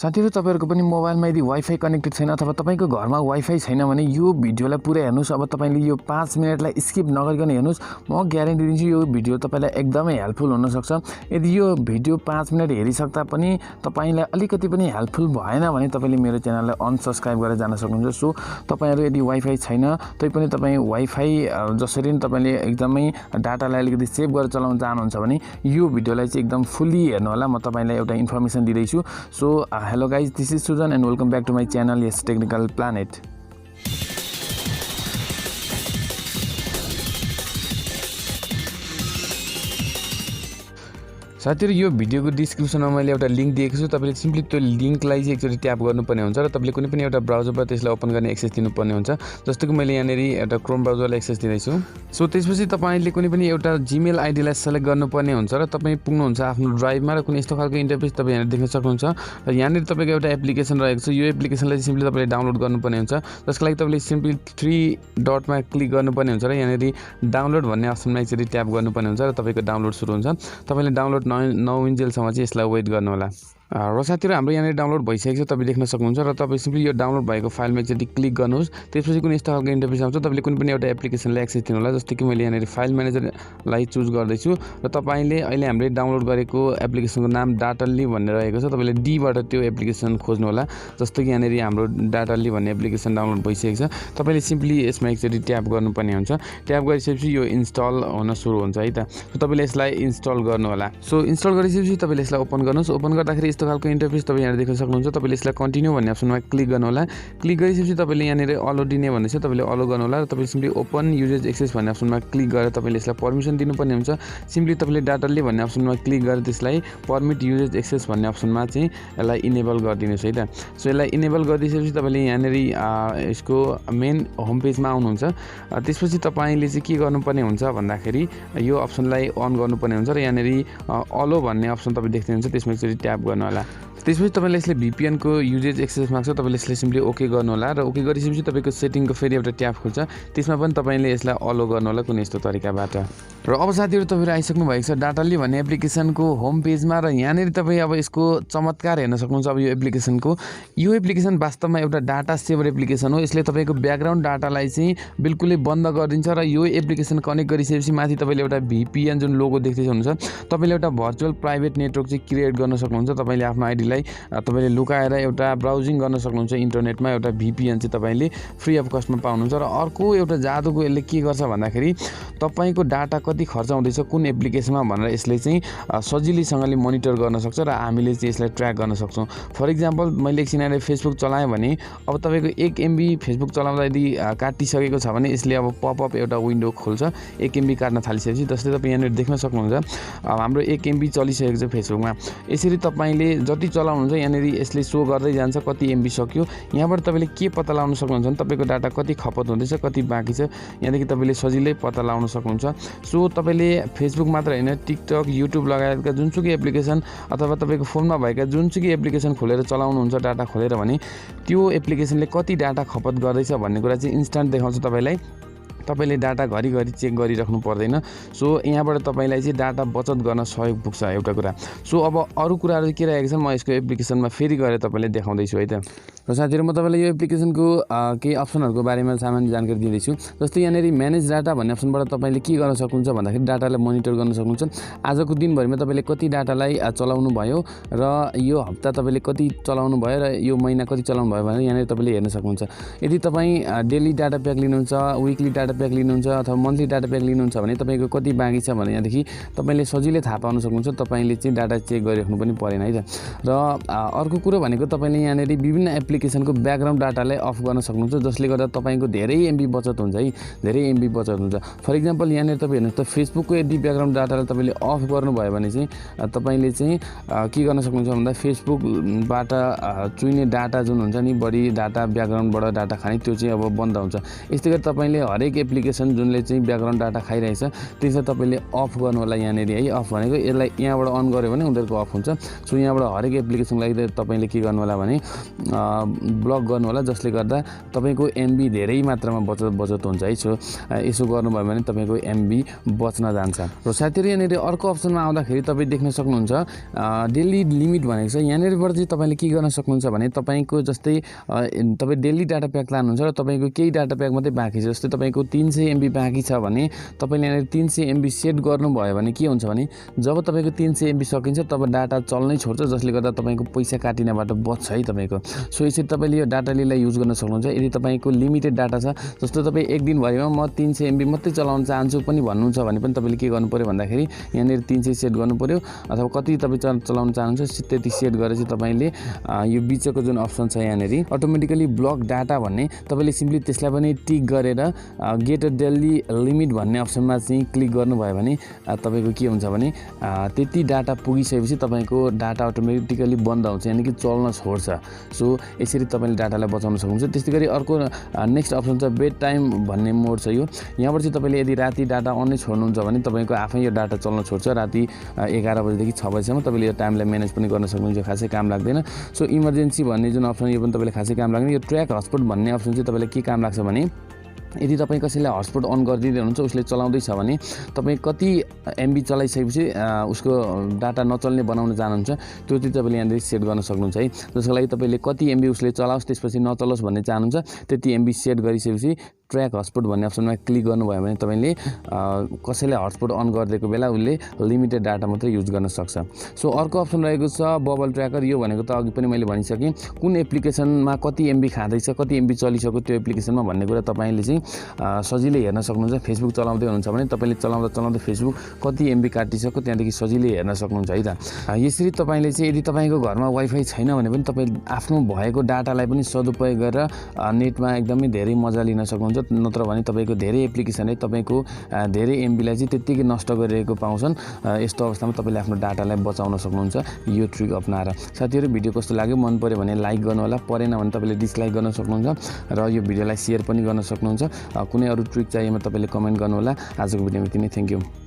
साथीहरु तपाईहरुको पनि मोबाइलमा यदि वाइफाई कनेक्टेड छैन अथवा तपाईको घरमा वाइफाई छैन भने यो भिडियोलाई पुरै हेर्नुस्। अब तपाईले यो 5 मिनेटलाई स्किप नगरिकन हेर्नुस्। म ग्यारेन्टी दिन्छु यो भिडियो तपाईलाई एकदमै हेल्पफुल हुन सक्छ। यदि यो भिडियो 5 मिनेट हेरिसक्दा पनि तपाईलाई अलिकति पनि हेल्पफुल भएन भने तपाईले मेरो च्यानललाई अनसब्स्क्राइब गरेर जान सक्नुहुन्छ। सो तपाईहरु यदि वाइफाई छैन तैपनि तपाई वाइफाई जसरी नि तपाईले एकदमै डाटालाई अलिकति सेभ गरेर चलाउन चाहनुहुन्छ भने यो भिडियोलाई चाहिँ एकदम फुल्ली हेर्नु होला। म तपाईलाई एउटा इन्फर्मेसन दिदै छु। So hello guys, this is Sujan and welcome back to my channel Yes Technical Planet. साथीहरु यो भिडियोको डिस्क्रिप्सनमा मैले एउटा लिंक दिएको छु। तपाईले सिम्पली त्यो लिंकलाई चाहिँ एकचोटी ट्याप गर्नुपर्ने हुन्छ र तपाईले कुनै पनि एउटा ब्राउजरबाट त्यसलाई ओपन गर्ने एक्सेस दिनुपर्ने हुन्छ। जस्तो कि मैले यहाँनेरि एउटा क्रोम ब्राउजरलाई एक्सेस दिँदै छु। सो त्यसपछि तपाईले कुनै पनि एउटा जीमेल आईडीलाई सेलेक्ट गर्नुपर्ने हुन्छ र तपाई पुग्नुहुन्छ आफ्नो ड्राइभमा र कुनै यस्तो खालको इन्टरफेस तपाई यहाँ देख्न सक्नुहुन्छ। र यहाँनेरि तपाईको एउटा एप्लिकेसन रहेको छ। यो एप्लिकेसनलाई सिम्पली तपाईले डाउनलोड गर्नुपर्ने हुन्छ। जसको लागि तपाईले सिम्पली 3 डटमा क्लिक गर्नुपर्ने हुन्छ र यहाँनेरि डाउनलोड भन्ने अप्सनमा एकचोटी ट्याप गर्नुपर्ने हुन्छ र तपाईको डाउनलोड सुरु हुन्छ। तपाईले डाउनलोड नहुन्जेलसम्म चाहिँ यसलाई वेट गर्नु होला। र साथीहरु हाम्रो यहाँ डाउनलोड भइसकेको छ, तपाईले देख्न सक्नुहुन्छ। र तपाई सिम्पली यो डाउनलोड भएको फाइलमा एकचोटी क्लिक गर्नुहोस्। त्यसपछि कुनै यस्तो खालको इन्टरफेस आउँछ। तपाईले कुनै पनि एउटा एप्लिकेसनलाई एक्सेस दिनु होला। जस्तो कि मैले यहाँ फाइल म्यानेजरलाई चुज गर्दै छु र तपाईले अहिले हामीले डाउनलोड गरेको एप्लिकेसनको नाम डाटल्ली भन्ने रहेको छ। तपाईले डी बाट त्यो एप्लिकेसन खोज्नु होला। जस्तो कि यहाँ हाम्रो डाटल्ली भन्ने एप्लिकेसन डाउनलोड भइसकेको छ। तपाईले सिम्पली यसमा एकचोटी ट्याप गर्नुपर्ने हुन्छ। ट्याप गरिसकेपछि यो इन्स्टल हुन सुरु हुन्छ है त। सो तपाईले यसलाई इन्स्टल गर्नु होला। सो इन्स्टल गरिसकेपछि तपाईले यसलाई ओपन गर्नुहोस्। ओपन गर्दाखेरि यस्तो खालको इन्टरफेस तपाईले यहाँ देख्न सक्नुहुन्छ। तपाईले यसलाई कन्टिन्यू भन्ने अप्सनमा क्लिक गर्नु होला। क्लिक गरिसकेपछि तपाईले यहाँनेर अलो दिने भन्दैछ, तपाईले अलो गर्नु होला र तपाईले सिम्पली ओपन युजेज एक्सेस भन्ने अप्सनमा क्लिक गरेर तपाईले यसलाई पर्मिसन दिनुपर्ने हुन्छ। सिम्पली तपाईले डाटल्ली भन्ने अप्सनमा क्लिक गरेर त्यसलाई परमिट युजेज एक्सेस भन्ने अप्सनमा चाहिँ यसलाई इनेबल गरिदिनुस् है त। सो यसलाई इनेबल गरिदिएपछि तपाईले यहाँनेर यसको मेन होम पेजमा आउनुहुन्छ। त्यसपछि तपाईले चाहिँ के गर्नुपर्ने हुन्छ भन्दाखेरि यो अप्सनलाई अन गर्नुपर्ने हुन्छ र यहाँनेर अलो भन्ने अप्सन तपाईले देख्नुहुन्छ। त्यसमा एकचोटी ट्याप गर्नु होला। त्यसपछि तपाईले यसले VPN को युजेज एक्सेस माग्छ। तपाईले यसले सिम्पली ओके गर्नु होला र ओके गरिसकेपछि तपाईको सेटिङको फेरि एउटा ट्याब खुल्छ। त्यसमा पनि तपाईले यसलाई अलो गर्नु होला कुनै यस्तो तरिकाबाट। र अब साथीहरु तपाईहरु आइसक्नु भएको छ डाटल्ली भन्ने एप्लिकेसनको होम पेजमा र यहाँनेर तपाई अब यसको चमत्कार हेर्न सक्नुहुन्छ। अब यो एप्लिकेसन वास्तवमा एउटा डाटा सेभर एप्लिकेसन हो। यसले तपाईको ब्याकग्राउन्ड डाटालाई चाहिँ बिल्कुलै बन्द गरिदिन्छ र यो एप्लिकेसन कनेक्ट गरिसकेपछि माथि तपाईले एउटा VPN जुन लोगो देख्दै हुनुहुन्छ, तपाईले एउटा भर्चुअल प्राइभेट नेटवर्क चाहिँ क्रिएट गर्न सक्नुहुन्छ। तपाईले आफ्नो आईडी तपाईले लुकाएर एउटा ब्राउजिङ गर्न सक्नुहुन्छ इन्टरनेटमा। एउटा VPN चाहिँ तपाईले फ्री अफ कस्टमा पाउनुहुन्छ। र अर्को एउटा जादुको यसले के गर्छ भन्दाखेरि तपाईको डाटा कति खर्च हुँदैछ कुन एप्लिकेसनमा भनेर यसले चाहिँ सजिलैसँगले मोनिटर गर्न सक्छ र हामीले चाहिँ यसलाई ट्र्याक गर्न सक्छौं। फर एक्जाम्पल मैले एकछिन अहिले फेसबुक चलाएँ भने अब तपाईको 1 MB फेसबुक चलाउँदा यदि काटिसकेको छ भने यसले अब पपअप एउटा विन्डो खोल्छ 1 MB काट्न थालिसकेपछि। जस्तै तपाई यहाँ देख्न सक्नुहुन्छ हाम्रो 1 MB चलिसकेको छ फेसबुकमा। यसरी तपाईले जति चलाउनुहुन्छ यहाँनेरि यसले शो गर्दै जान्छ कति MB सक्यो। यहाँबाट तपाईले के पत्ता लगाउन सक्नुहुन्छ भने तपाईको डाटा कति खपत हुँदैछ कति बाँकी छ यहाँदेखि तपाईले सजिलै पत्ता लगाउन सक्नुहुन्छ। सो तपाईले फेसबुक मात्र हैन टिकटक युट्युब लगायतका जुनसुकै एप्लिकेसन अथवा तपाईको फोनमा भएका जुनसुकै एप्लिकेसन खोलेर चलाउनुहुन्छ डाटा खोलेर भने त्यो एप्लिकेसनले कति डाटा खपत गर्दैछ भन्ने कुरा चाहिँ इन्स्ट्यान्ट देखाउँछ तपाईलाई। तपाईले डाटा घरिघरि चेक गरिराख्नु पर्दैन। सो यहाँबाट तपाईलाई चाहिँ डाटा बचत गर्न सहयोग पुग्छ एउटा कुरा। सो अब अरु कुराहरु के रहेको छ म यसको एप्लिकेसनमा फेरि गएर तपाईलाई देखाउँदै छु है त। र साथीहरु म तपाईलाई यो एप्लिकेसनको केही अप्सनहरुको बारेमा सामान्य जानकारी दिँदै छु। जस्तै यहाँनेरि म्यानेज डाटा भन्ने अप्सनबाट तपाईले के गर्न सक्नुहुन्छ भन्दाखेरि डाटालाई मोनिटर गर्न सक्नुहुन्छ। आजको दिनभरिमा तपाईले कति डाटालाई चलाउनु भयो र यो हप्ता तपाईले कति चलाउनु भयो र यो महिना कति चलाउनु भयो भनेर यहाँनेरि तपाईले हेर्न सक्नुहुन्छ। यदि तपाई डेली डाटा प्याक लिनुहुन्छ, विकली डाटा प्याक लिनुहुन्छ अथवा मन्थली डाटा प्याक लिनुहुन्छ भने तपाईको कति बाँकी छ भने यहाँदेखि तपाईले सजिलै थाहा पाउन सक्नुहुन्छ। तपाईले चाहिँ डाटा चेक गरिराख्नु पनि परेन है त। र अर्को कुरो भनेको तपाईले यहाँनेरि विभिन्न एप्लिकेसनको ब्याकग्राउन्ड डाटालाई अफ गर्न सक्नुहुन्छ जसले गर्दा तपाईको धेरै MB बचत हुन्छ है, धेरै MB बचत हुन्छ। फर एक्जाम्पल यहाँनेरि तपाई हेर्नुस् त फेसबुकको यदि ब्याकग्राउन्ड डाटालाई तपाईले अफ गर्नुभयो भने चाहिँ तपाईले चाहिँ के गर्न सक्नुहुन्छ भन्दा फेसबुकबाट चुइने डाटा जुन हुन्छ नि बढी डाटा ब्याकग्राउन्डबाट डाटा खाने त्यो चाहिँ अब बन्द हुन्छ। यस्तै गरी तपाईले हरेक एप्लिकेसन जुनले चाहिँ ब्याकग्राउन्ड डाटा खाइरहेछ त्यसलाई तपाईँले अफ गर्नु होला यहाँनिर है। अफ भनेको यसलाई यहाँबाट अन गऱ्यो भने उनीहरूको अफ हुन्छ। सो यहाँबाट हरेक एप्लिकेसनलाई तपाईँले के गर्नु होला भने ब्लक गर्नु होला, जसले गर्दा तपाईँको एमबी धेरै मात्रामा बचत हुन्छ है। सो यसो गर्नुभयो भने तपाईँको एमबी बच्न जान्छ। र साथीहरू यहाँनिर अर्को अप्सनमा आउँदाखेरि तपाईँ देख्न सक्नुहुन्छ डेली लिमिट भनेको छ। यहाँनिरबाट चाहिँ तपाईँले के गर्न सक्नुहुन्छ भने तपाईँको जस्तै तपाईँ डेली डाटा प्याक लानुहुन्छ र तपाईँको केही डाटा प्याक मात्रै बाँकी छ, जस्तै तपाईँको 300 MB बाँकी छ भने तपाईँले यहाँनिर 300 MB सेट गर्नुभयो भने के हुन्छ भने जब तपाईँको 300 MB सकिन्छ तब डाटा चल्नै छोड्छ, जसले गर्दा तपाईँको पैसा काटिनेबाट बच्छ है तपाईँको। सो यसरी तपाईँले यो डाटालीलाई युज गर्न सक्नुहुन्छ। यदि तपाईँको लिमिटेड डाटा छ, जस्तो तपाईँ एक दिनभरिमा म 300 MB मात्रै चलाउन चाहन्छु पनि भन्नुहुन्छ भने पनि तपाईँले के गर्नु पऱ्यो भन्दाखेरि यहाँनिर 300 सेट गर्नु पऱ्यो, अथवा कति तपाईँ चलाउन चाहनुहुन्छ त्यति सेट गरेर चाहिँ तपाईँले यो बिचको जुन अप्सन छ यहाँनिर अटोमेटिकली ब्लक डाटा भन्ने तपाईँले सिम्पली त्यसलाई पनि टिक गरेर गेट डेली लिमिट भन्ने अप्सनमा चाहिँ क्लिक गर्नुभयो भने तपाईँको के हुन्छ भने त्यति डाटा पुगिसकेपछि तपाईँको डाटा अटोमेटिकली बन्द हुन्छ, यानि कि चल्न छोड्छ। सो यसरी तपाईँले डाटालाई बचाउन सक्नुहुन्छ। त्यस्तै गरी अर्को नेक्स्ट अप्सन छ बेड टाइम भन्ने मोड छ यो। यहाँबाट चाहिँ तपाईँले यदि राति डाटा अन नै छोड्नुहुन्छ भने तपाईँको आफै यो डाटा चल्न छोड्छ। राति 11 बजेदेखि 6 बजीसम्म तपाईँले यो टाइमलाई म्यानेज पनि गर्न सक्नुहुन्छ, खासै काम लाग्दैन। सो इमर्जेन्सी भन्ने जुन अप्सन यो पनि तपाईँले खासै काम लाग्दैन। यो ट्र्याक हटस्पट भन्ने अप्सन चाहिँ तपाईँलाई के काम लाग्छ भने यदि तपाईँ कसैलाई हटस्पट अन गरिदिँदै हुनुहुन्छ, उसले चलाउँदैछ भने तपाईँ कति एमबी चलाइसकेपछि उसको डाटा नचल्ने बनाउन चाहनुहुन्छ त्यो चाहिँ तपाईँले यहाँनिर सेट गर्न सक्नुहुन्छ है। जसको लागि तपाईँले कति एमबी उसले चलाओस् त्यसपछि नचलोस् भन्ने चाहनुहुन्छ त्यति एमबी सेट गरिसकेपछि ट्र्याक हटस्पट भन्ने अप्सनमा क्लिक गर्नुभयो भने तपाईँले कसैलाई हटस्पट अन गरिदिएको बेला उसले लिमिटेड डाटा मात्रै युज गर्न सक्छ। सो अर्को अप्सन रहेको छ बबल ट्र्याकर। यो भनेको त अघि पनि मैले भनिसकेँ कुन एप्लिकेसनमा कति एमबी खाँदैछ, कति एमबी चलिसक्यो त्यो एप्लिकेसनमा भन्ने कुरा तपाईँले चाहिँ सजिलै हेर्न सक्नुहुन्छ। फेसबुक चलाउँदै हुनुहुन्छ भने तपाईँले चलाउँदा फेसबुक कति एमबी काटिसक्यो त्यहाँदेखि सजिलै हेर्न सक्नुहुन्छ है त। यसरी तपाईँले चाहिँ यदि तपाईँको घरमा वाइफाई छैन भने पनि तपाईँ आफ्नो भएको डाटालाई पनि सदुपयोग गरेर नेटमा एकदमै धेरै मजा लिन सक्नुहुन्छ। नत्र भने तपाईँको धेरै एप्लिकेसनले तपाईँको धेरै एमबीलाई चाहिँ त्यत्तिकै नष्ट गरिरहेको पाउँछन्। यस्तो अवस्थामा तपाईँले आफ्नो डाटालाई बचाउन सक्नुहुन्छ यो ट्रिक अपनाएर। साथीहरू भिडियो कस्तो लाग्यो, मन पऱ्यो भने लाइक गर्नु होला, परेन भने तपाईँले डिसलाइक गर्न सक्नुहुन्छ र यो भिडियोलाई सेयर पनि गर्न सक्नुहुन्छ। कुनै अरू ट्रिक चाहिएमा तपाईँले कमेन्ट गर्नु होला। आजको भिडियोमा यति नै, थ्याङ्क यू।